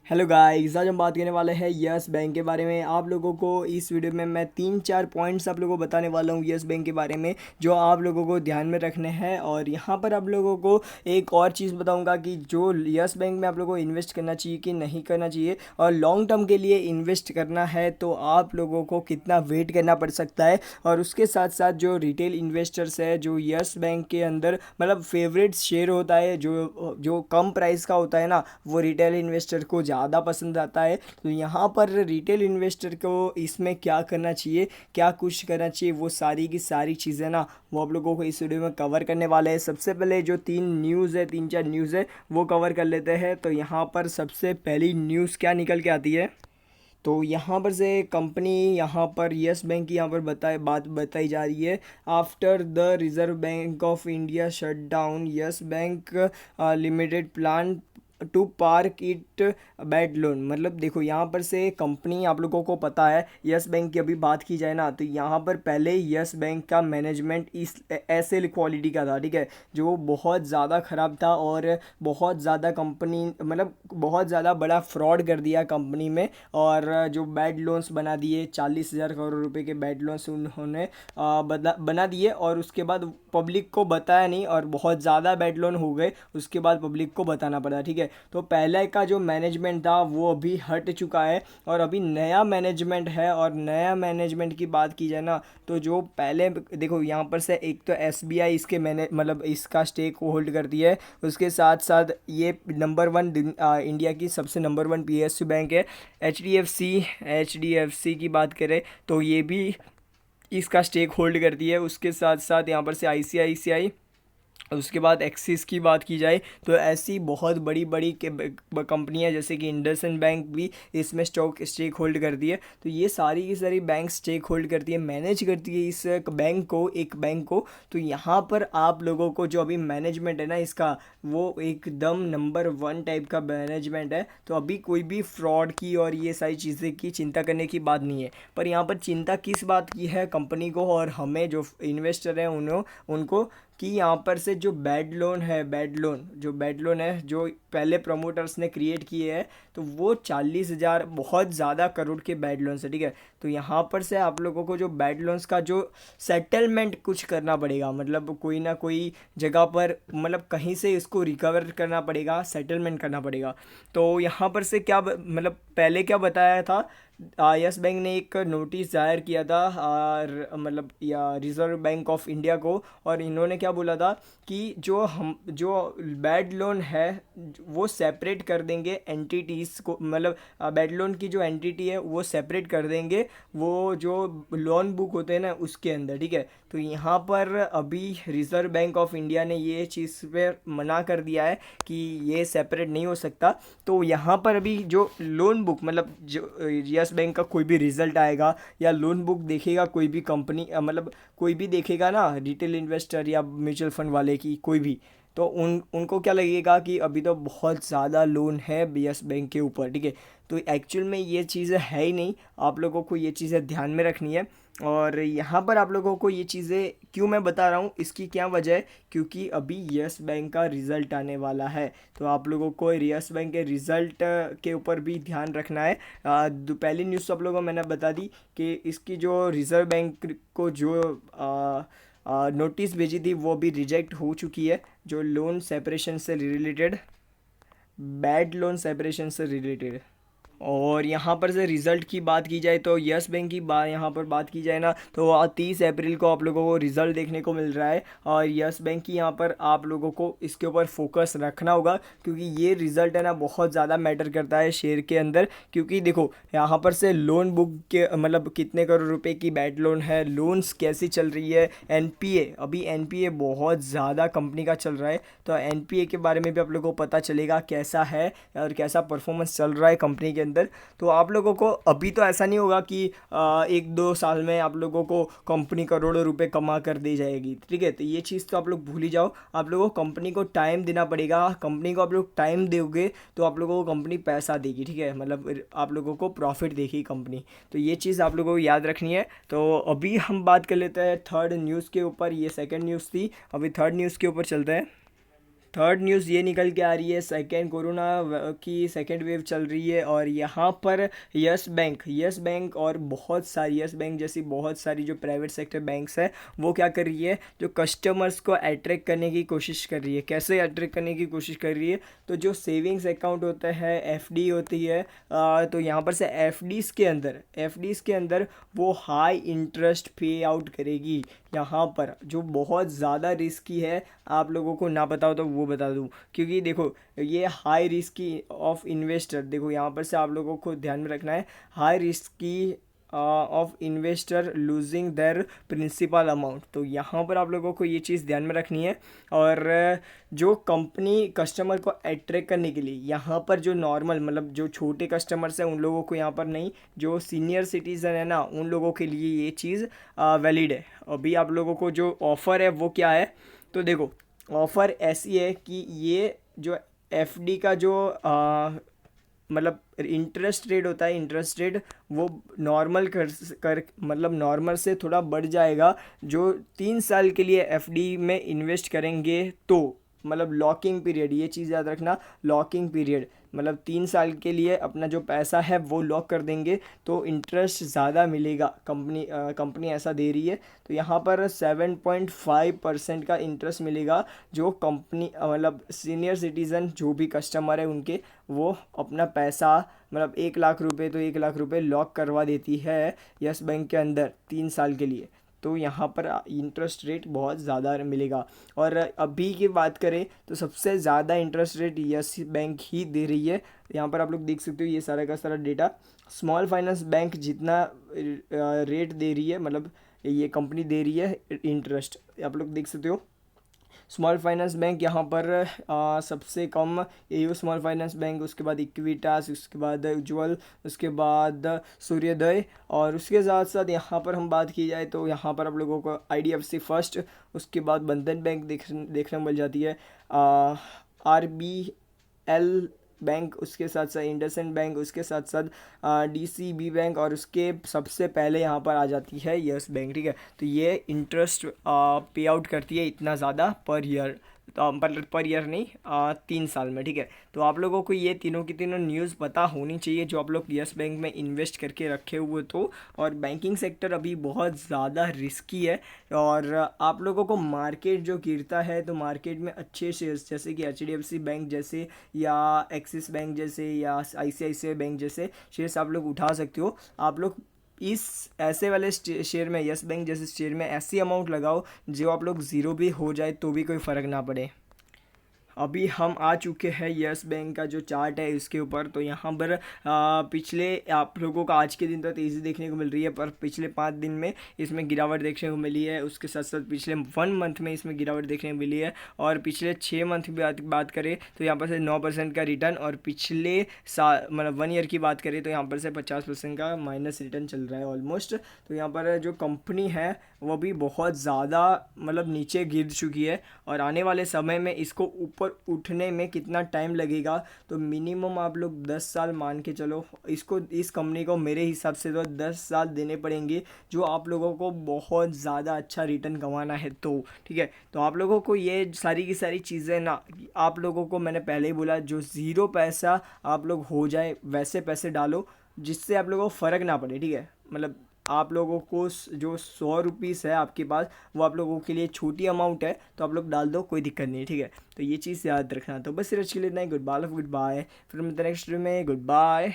Hello guys, आज हम बात करने वाले हैं यस बैंक के बारे में। आप लोगों को इस वीडियो में मैं 3-4 पॉइंट्स आप लोगों को बताने वाला हूँ यस बैंक के बारे में, जो आप लोगों को ध्यान में रखने हैं। और यहाँ पर आप लोगों को एक और चीज़ बताऊँगा कि जो यस बैंक में आप लोगों को इन्वेस्ट करना चाहिए कि नहीं करना चाहिए, और लॉन्ग टर्म के लिए इन्वेस्ट करना है तो आप लोगों को कितना वेट करना पड़ सकता है। और उसके साथ साथ जो रिटेल इन्वेस्टर्स है, जो यस बैंक के अंदर मतलब फेवरेट शेयर होता है, जो जो कम प्राइस का होता है ना, वो रिटेल इन्वेस्टर को ज़्यादा पसंद आता है। तो यहाँ पर रिटेल इन्वेस्टर को इसमें क्या करना चाहिए, क्या कुछ करना चाहिए, वो सारी की सारी चीज़ें ना वो आप लोगों को इस वीडियो में कवर करने वाले हैं। सबसे पहले जो 3-4 न्यूज़ है वो कवर कर लेते हैं। तो यहाँ पर सबसे पहली न्यूज़ क्या निकल के आती है, तो यहाँ पर से कंपनी, यहाँ पर यस बैंक की यहाँ पर बात बताई जा रही है। After the Reserve Bank of India shut down Yes Bank Limited plan to park it bad loan. मतलब देखो, यहाँ पर से कंपनी, आप लोगों को पता है यस बैंक की अभी बात की जाए ना, तो यहाँ पर पहले यस बैंक का मैनेजमेंट इस ऐसे क्वालिटी का था, ठीक है, जो बहुत ज़्यादा ख़राब था और बहुत ज़्यादा कंपनी मतलब बहुत ज़्यादा बड़ा फ्रॉड कर दिया कंपनी में। और जो बैड लोन्स बना दिए, 40,000 करोड़ रुपए के बैड लोन्स उन्होंने बना दिए, और उसके बाद पब्लिक को बताया नहीं, और बहुत ज़्यादा बैड लोन हो गए, उसके बाद पब्लिक को बताना पड़ा, ठीक है। तो पहले का जो मैनेजमेंट था वो अभी हट चुका है, और अभी नया मैनेजमेंट है। और नया मैनेजमेंट की बात की जाए ना, तो जो पहले देखो, यहाँ पर से एक तो एसबीआई इसके मैने मतलब इसका स्टेक होल्ड करती है। उसके साथ साथ ये नंबर वन इंडिया की सबसे नंबर वन पीएसयू बैंक है। एच डी एफ सी की बात करें तो ये भी इसका स्टेक होल्ड करती है। उसके साथ साथ यहाँ पर से आईसीआईसीआई, उसके बाद एक्सिस की बात की जाए तो ऐसी बहुत बड़ी बड़ी कंपनियां जैसे कि इंडसइंड बैंक भी इसमें स्टॉक स्टेक होल्ड करती है। तो ये सारी की सारी बैंक स्टेक होल्ड करती है, मैनेज करती है इस एक बैंक को। तो यहाँ पर आप लोगों को जो अभी मैनेजमेंट है ना इसका, वो एकदम नंबर वन टाइप का मैनेजमेंट है। तो अभी कोई भी फ्रॉड की और ये सारी चीज़ें की चिंता करने की बात नहीं है। पर यहाँ पर चिंता किस बात की है कंपनी को और हमें जो इन्वेस्टर हैं उनको, कि यहाँ पर से जो बैड लोन है जो पहले प्रमोटर्स ने क्रिएट किए हैं, तो वो 40,000 बहुत ज़्यादा करोड़ के बैड लोन्स है, ठीक है। तो यहाँ पर से आप लोगों को जो बैड लोन्स का जो सेटलमेंट कुछ करना पड़ेगा, मतलब कोई ना कोई जगह पर, मतलब कहीं से इसको रिकवर करना पड़ेगा, सेटलमेंट करना पड़ेगा। तो यहाँ पर से क्या मतलब पहले क्या बताया था, यस बैंक ने एक नोटिस जाहिर किया था मतलब या रिज़र्व बैंक ऑफ इंडिया को, और इन्होंने क्या बोला था कि जो बैड लोन है वो सेपरेट कर देंगे एंटिटीज़ को, मतलब बैड लोन की जो एंटिटी है वो सेपरेट कर देंगे, वो जो लोन बुक होते हैं ना उसके अंदर, ठीक है। तो यहाँ पर अभी रिज़र्व बैंक ऑफ इंडिया ने ये चीज़ पे मना कर दिया है कि ये सेपरेट नहीं हो सकता। तो यहाँ पर अभी जो लोन बुक, मतलब जो यस बैंक का कोई भी रिजल्ट आएगा या लोन बुक देखेगा कोई भी कंपनी, मतलब कोई भी देखेगा ना, रिटेल इन्वेस्टर या म्यूचुअल फंड वाले की कोई भी, तो उनको क्या लगेगा कि अभी तो बहुत ज़्यादा लोन है यस बैंक के ऊपर, ठीक है। तो एक्चुअल में ये चीज़ें है ही नहीं, आप लोगों को ये चीज़ें ध्यान में रखनी है। और यहाँ पर आप लोगों को ये चीज़ें क्यों मैं बता रहा हूँ, इसकी क्या वजह है, क्योंकि अभी यस बैंक का रिज़ल्ट आने वाला है। तो आप लोगों को यस बैंक के रिज़ल्ट के ऊपर भी ध्यान रखना है। पहली न्यूज़ तो आप लोगों को मैंने बता दी कि इसकी जो रिज़र्व बैंक को जो नोटिस भेजी थी वो भी रिजेक्ट हो चुकी है, जो लोन सेपरेशन से रिलेटेड, बैड लोन सेपरेशन से रिलेटेड। और यहाँ पर से रिज़ल्ट की बात की जाए तो यस बैंक की यहाँ पर बात की जाए ना, तो 30 अप्रैल को आप लोगों को रिज़ल्ट देखने को मिल रहा है। और यस बैंक की यहाँ पर आप लोगों को इसके ऊपर फोकस रखना होगा, क्योंकि ये रिज़ल्ट है ना बहुत ज़्यादा मैटर करता है शेयर के अंदर। क्योंकि देखो, यहाँ पर से लोन बुक के मतलब कितने करोड़ रुपए की बैड लोन है, लोन्स कैसी चल रही है, एनपीए, अभी एनपीए बहुत ज़्यादा कंपनी का चल रहा है। तो एनपीए के बारे में भी आप लोगों को पता चलेगा कैसा है और कैसा परफॉर्मेंस चल रहा है कंपनी के अंदर। तो आप लोगों को अभी तो ऐसा नहीं होगा कि 1-2 साल में आप लोगों को कंपनी करोड़ों रुपए कमा कर दे जाएगी, ठीक है। तो ये चीज़ तो आप लोग भूल ही जाओ, आप लोगों को कंपनी को टाइम देना पड़ेगा। कंपनी को आप लोग टाइम दोगे तो आप लोगों को कंपनी पैसा देगी, ठीक है, मतलब आप लोगों को प्रॉफिट देगी कंपनी। तो ये चीज़ आप लोगों को याद रखनी है। तो अभी हम बात कर लेते हैं थर्ड न्यूज़ के ऊपर, ये सेकंड न्यूज़ थी, अभी थर्ड न्यूज़ के ऊपर चलते हैं। थर्ड न्यूज़ ये निकल के आ रही है, सेकेंड कोरोना की सेकेंड वेव चल रही है और यहाँ पर यस बैंक और बहुत सारी यस बैंक जैसी बहुत सारी जो प्राइवेट सेक्टर बैंक्स है वो क्या कर रही है, जो कस्टमर्स को अट्रैक्ट करने की कोशिश कर रही है। कैसे अट्रैक्ट करने की कोशिश कर रही है, तो जो सेविंग्स अकाउंट होता है, एफडी होती है, तो यहाँ पर से एफडीज़ के अंदर वो हाई इंटरेस्ट पे आउट करेगी। यहाँ पर जो बहुत ज़्यादा रिस्की है, आप लोगों को ना पता हो तो वो बता दूँ, क्योंकि देखो ये हाई रिस्की ऑफ इन्वेस्टर, देखो यहाँ पर से आप लोगों को ध्यान में रखना है, high risky of investor losing their principal amount. तो यहाँ पर आप लोगों को ये चीज़ ध्यान में रखनी है। और जो कंपनी कस्टमर को अट्रैक्ट करने के लिए यहाँ पर जो नॉर्मल मतलब जो छोटे कस्टमर्स हैं उन लोगों को यहाँ पर नहीं, जो सीनियर सिटीज़न है ना उन लोगों के लिए ये चीज़ वैलिड है। अभी आप लोगों को जो ऑफ़र है वो क्या है, तो देखो ऑफ़र ऐसी है कि ये जो एफडी का जो मतलब इंटरेस्ट रेट होता है, इंटरेस्ट रेट वो नॉर्मल कर मतलब नॉर्मल से थोड़ा बढ़ जाएगा। जो 3 साल के लिए एफडी में इन्वेस्ट करेंगे तो मतलब लॉकिंग पीरियड, ये चीज़ याद रखना, लॉकिंग पीरियड मतलब 3 साल के लिए अपना जो पैसा है वो लॉक कर देंगे तो इंटरेस्ट ज़्यादा मिलेगा। कंपनी ऐसा दे रही है। तो यहाँ पर 7.5% का इंटरेस्ट मिलेगा, जो कंपनी मतलब सीनियर सिटीज़न जो भी कस्टमर है उनके, वो अपना पैसा मतलब 1 लाख रुपए तो 1 लाख रुपए लॉक करवा देती है यस बैंक के अंदर 3 साल के लिए। तो यहाँ पर इंटरेस्ट रेट बहुत ज़्यादा मिलेगा। और अभी की बात करें तो सबसे ज़्यादा इंटरेस्ट रेट यस बैंक ही दे रही है। यहाँ पर आप लोग देख सकते हो ये सारा का सारा डेटा, स्मॉल फाइनेंस बैंक जितना रेट दे रही है, मतलब ये कंपनी दे रही है इंटरेस्ट, आप लोग देख सकते हो। स्मॉल फाइनेंस बैंक यहाँ पर सबसे कम एयू स्मॉल फाइनेंस बैंक, उसके बाद इक्विटास, उसके बाद उज्ज्वल, उसके बाद सूर्योदय, और उसके साथ साथ यहाँ पर हम बात की जाए तो यहाँ पर आप लोगों को आईडीएफसी फर्स्ट, उसके बाद बंधन बैंक देखने मिल जाती है, आरबीएल बैंक, उसके साथ साथ इंडसइंड बैंक, उसके साथ साथ डीसीबी बैंक, और उसके सबसे पहले यहाँ पर आ जाती है यस बैंक। ठीक है, तो ये इंटरेस्ट पे आउट करती है इतना ज़्यादा पर ईयर, पर ईयर नहीं 3 साल में। ठीक है, तो आप लोगों को ये तीनों की तीनों न्यूज़ पता होनी चाहिए जो आप लोग यस बैंक में इन्वेस्ट करके रखे हुए तो। और बैंकिंग सेक्टर अभी बहुत ज़्यादा रिस्की है। और आप लोगों को मार्केट जो गिरता है तो मार्केट में अच्छे शेयर्स जैसे कि एचडीएफसी बैंक जैसे या एक्सिस बैंक जैसे या आईसीआईसीआई बैंक जैसे शेयर्स आप लोग उठा सकते हो। आप लोग इस ऐसे वाले शेयर में, यस बैंक जैसे शेयर में ऐसी अमाउंट लगाओ जो आप लोग ज़ीरो भी हो जाए तो भी कोई फ़र्क ना पड़े। अभी हम आ चुके हैं यस बैंक का जो चार्ट है इसके ऊपर। तो यहाँ पर पिछले आप लोगों का आज के दिन तो तेज़ी देखने को मिल रही है, पर पिछले 5 दिन में इसमें गिरावट देखने को मिली है। उसके साथ साथ पिछले 1 मंथ में इसमें गिरावट देखने को मिली है। और पिछले 6 मंथ की बात करें तो यहाँ पर से 9% का रिटर्न, और पिछले साल मतलब 1 ईयर की बात करें तो यहाँ पर से 50% का माइनस रिटर्न चल रहा है ऑलमोस्ट। तो यहाँ पर जो कंपनी है वो भी बहुत ज़्यादा मतलब नीचे गिर चुकी है, और आने वाले समय में इसको ऊपर उठने में कितना टाइम लगेगा, तो मिनिमम आप लोग 10 साल मान के चलो। इस कंपनी को मेरे हिसाब से तो 10 साल देने पड़ेंगे जो आप लोगों को बहुत ज़्यादा अच्छा रिटर्न कमाना है तो। ठीक है, तो आप लोगों को ये सारी की सारी चीज़ें ना, आप लोगों को मैंने पहले ही बोला, जो ज़ीरो पैसा आप लोग हो जाए वैसे पैसे डालो जिससे आप लोगों को फ़र्क ना पड़े। ठीक है, मतलब आप लोगों को जो 100 रुपीज़ है आपके पास वो आप लोगों के लिए छोटी अमाउंट है तो आप लोग डाल दो, कोई दिक्कत नहीं है। ठीक है, तो ये चीज़ याद रखना। तो बस सिर्फ इतना ही। गुड बाय, फिर मिलते हैं नेक्स्ट वीडियो में। Good bye.